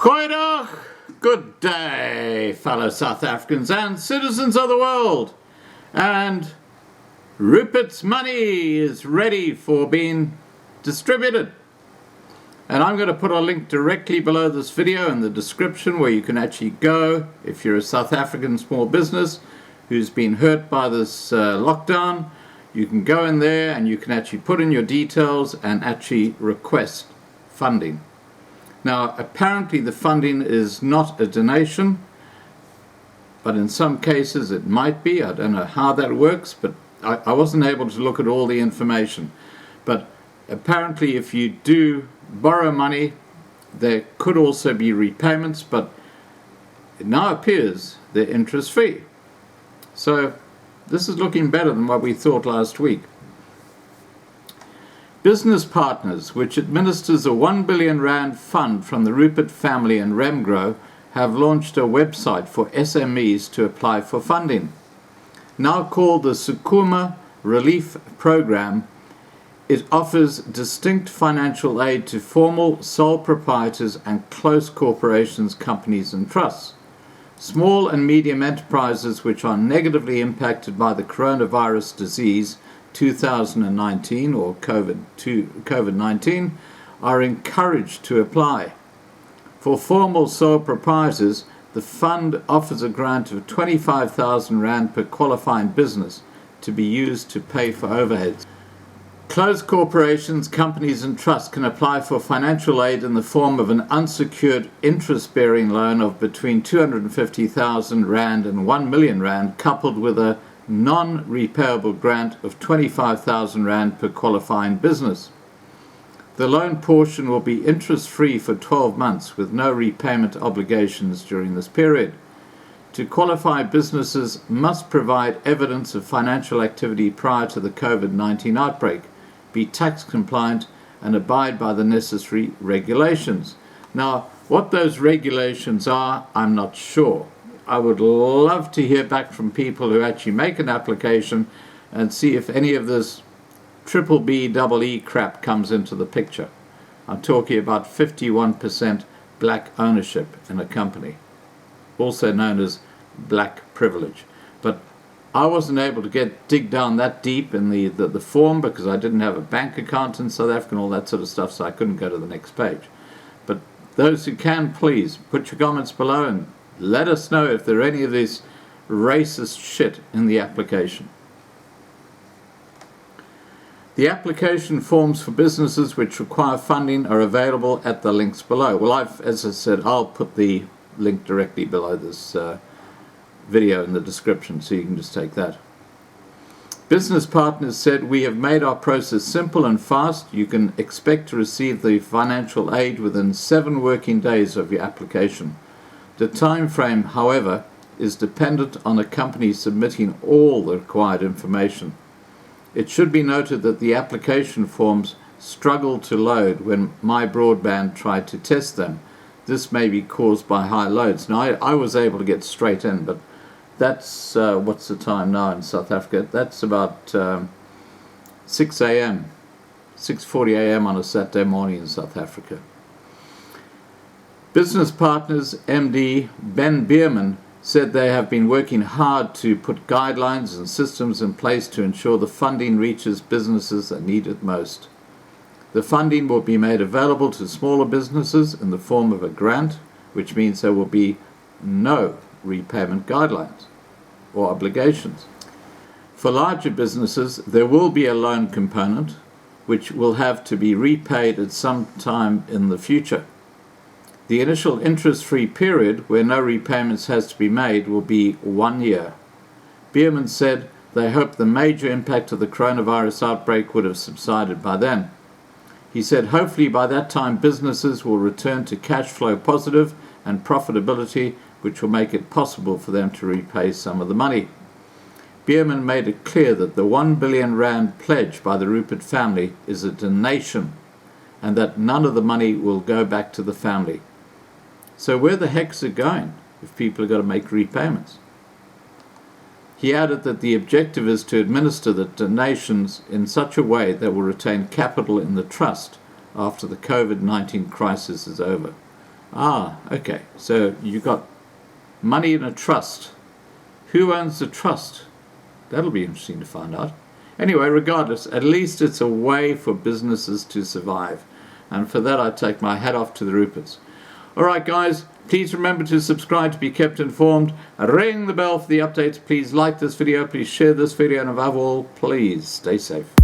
Goeiedag, good day, fellow South Africans and citizens of the world. And Rupert's money is ready for being distributed. And I'm going to put a link directly below this video in the description where you can actually go if you're a South African small business who's been hurt by this lockdown. You can go in there and you can actually put in your details and actually request funding. Now, apparently the funding is not a donation, but in some cases it might be. I don't know how that works, but I wasn't able to look at all the information. But apparently if you do borrow money, there could also be repayments, but it now appears they're interest-free. So this is looking better than what we thought last week. Business Partners, which administers a 1 billion rand fund from the Rupert family and Remgrow, have launched a website for SMEs to apply for funding. Now called the Sukuma Relief Program, it offers distinct financial aid to formal sole proprietors and close corporations, companies and trusts. Small and medium enterprises which are negatively impacted by the coronavirus disease 2019 or COVID-19 are encouraged to apply. For formal sole proprietors, the fund offers a grant of 25,000 rand per qualifying business to be used to pay for overheads. Closed corporations, companies and trusts can apply for financial aid in the form of an unsecured interest-bearing loan of between 250,000 rand and 1 million rand, coupled with a non-repayable grant of 25,000 rand per qualifying business. The loan portion will be interest-free for 12 months with no repayment obligations during this period. To qualify, businesses must provide evidence of financial activity prior to the COVID-19 outbreak, be tax compliant and abide by the necessary regulations. Now, what those regulations are, I'm not sure. I would love to hear back from people who actually make an application and see if any of this triple B, double E crap comes into the picture. I'm talking about 51% black ownership in a company, also known as black privilege. But I wasn't able to dig down that deep in the form because I didn't have a bank account in South Africa and all that sort of stuff, so I couldn't go to the next page. But those who can, please put your comments below and let us know if there are any of this racist shit in the application. The application forms for businesses which require funding are available at the links below. Well, as I said, I'll put the link directly below this video in the description, so you can just take that. Business Partners said, "We have made our process simple and fast. You can expect to receive the financial aid within 7 working days of your application. The time frame, however, is dependent on a company submitting all the required information. It should be noted that the application forms struggled to load when My Broadband tried to test them. This may be caused by high loads." Now, I was able to get straight in, but that's, what's the time now in South Africa? That's about 6 a.m., 6:40 a.m. on a Saturday morning in South Africa. Business Partners MD Ben Bierman said they have been working hard to put guidelines and systems in place to ensure the funding reaches businesses that need it most. The funding will be made available to smaller businesses in the form of a grant, which means there will be no repayment guidelines or obligations. For larger businesses, there will be a loan component, which will have to be repaid at some time in the future. The initial interest-free period, where no repayments has to be made, will be 1 year. Bierman said they hope the major impact of the coronavirus outbreak would have subsided by then. He said hopefully by that time businesses will return to cash flow positive and profitability, which will make it possible for them to repay some of the money. Bierman made it clear that the 1 billion rand pledge by the Rupert family is a donation and that none of the money will go back to the family. So where the heck's it going if people have got to make repayments? He added that the objective is to administer the donations in such a way that will retain capital in the trust after the COVID-19 crisis is over. Okay. So you got money in a trust. Who owns the trust? That'll be interesting to find out. Anyway, regardless, at least it's a way for businesses to survive. And for that, I take my hat off to the Ruperts. All right, guys, please remember to subscribe to be kept informed. Ring the bell for the updates. Please like this video. Please share this video. And above all, please stay safe.